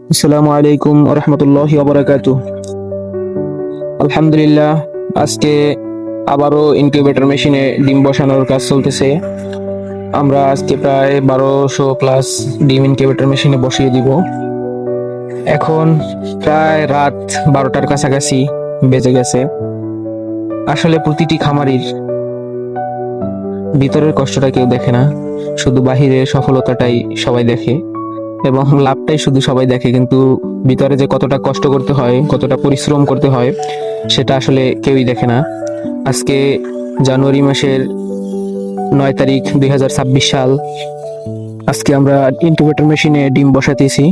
আসসালামু আলাইকুম রহমতুল্লাহি ওয়া আলহামদুলিল্লাহ। আজকে আবারও ইনকিউবেটর মেশিনে ডিম বসানোর কাজ চলতেছে। আমরা আজকে প্রায় 1200 প্লাস ডিম ইনকিউবেটর মেশিনে বসিয়ে দিব। এখন প্রায় রাত 12টার কাছাকাছি বেজে গেছে। আসলে প্রতিটি খামারির ভিতরের কষ্টটা কেউ দেখে না, শুধু বাহিরের সফলতাটাই সবাই দেখে এবং লাভটাই শুধু সবাই দেখে, কিন্তু ভিতরে যে কতটা কষ্ট করতে হয়, কতটা পরিশ্রম করতে হয়, সেটা আসলে কেউই দেখে না। আজকে জানুয়ারি মাসের 9 তারিখ 2026 সাল। আজকে আমরা ইনকিউবেটর মেশিনে ডিম বসাতেছি।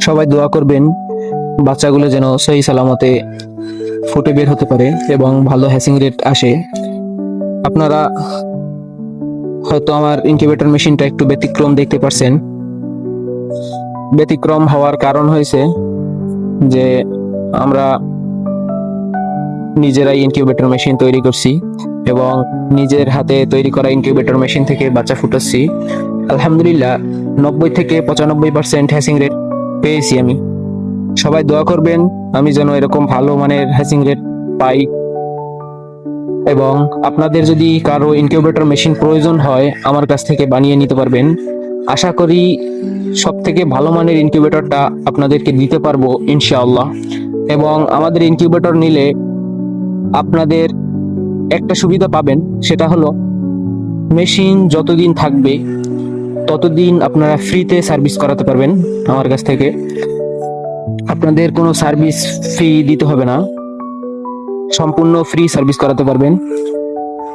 সবাই দোয়া করবেন বাচ্চাগুলো যেন সহি সালামতে ফুটে বের হতে পারে এবং ভালো হ্যাসিং রেট আসে। আপনারা হয়তো আমার ইনকিউবেটর মেশিনটা একটু ব্যতিক্রম দেখতে পারছেন। ব্যতিক্রম হওয়ার কারণ হয়েছে যে আমরা নিজেরাই ইনকিউবেটর মেশিন তৈরি করছি এবং নিজের হাতে তৈরি করা ইনকিউবেটর মেশিন থেকে বাচ্চা ফুটাচ্ছি। আলহামদুলিল্লাহ 90 থেকে 95% হ্যাসিং রেট পেয়েছি আমি। সবাই দোয়া করবেন আমি যেন এরকম ভালো মানের হ্যাসিং রেট পাই। এবং আপনাদের যদি কারো ইনকিউবেটর মেশিন প্রয়োজন হয় আমার কাছ থেকে বানিয়ে নিতে পারবেন। আশা করি সব থেকে ভালো মানের ইনকিউবেটরটা আপনাদেরকে দিতে পারবো ইনশাআল্লাহ। এবং আমাদের ইনকিউবেটর নিলে আপনাদের একটা সুবিধা পাবেন, সেটা হলো মেশিন যতদিন থাকবে ততদিন আপনারা ফ্রিতে সার্ভিস করাতে পারবেন আমার কাছ থেকে। আপনাদের কোনো সার্ভিস ফি দিতে হবে না, সম্পূর্ণ ফ্রি সার্ভিস করাতে পারবেন।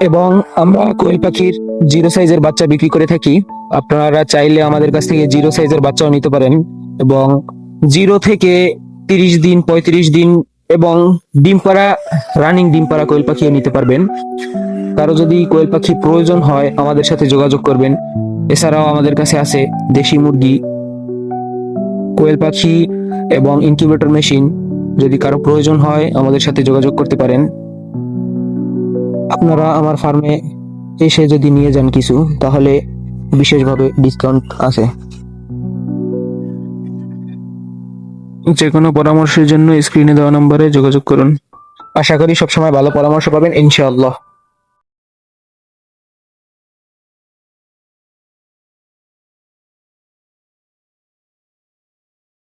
এবং আমরা কোয়েল পাখির জিরো সাইজের বাচ্চা বিক্রি করে থাকি। আপনারা চাইলে আমাদের কাছ থেকে জিরো সাইজের বাচ্চাও নিতে পারেন এবং 0 থেকে 30 দিন, 35 দিন এবং ডিম পাড়া, রানিং ডিম পাড়া কোয়েল পাখিও নিতে পারবেন। কারো যদি কোয়েল পাখি প্রয়োজন হয় আমাদের সাথে যোগাযোগ করবেন। এছাড়াও আমাদের কাছে আছে দেশি মুরগি, কোয়েল পাখি এবং ইনকিউবেটর মেশিন। যদি কারো প্রয়োজন হয় আমাদের সাথে যোগাযোগ করতে পারেন। আপনারা আমার ফার্মে এসে যদি নিয়ে যান কিছু, তাহলে বিশেষভাবে ডিসকাউন্ট আছে। যে কোনো পরামর্শের জন্য স্ক্রিনে দেওয়া নম্বরে যোগাযোগ করুন। আশা করি সবসময় ভালো পরামর্শ পাবেন ইনশাআল্লাহ।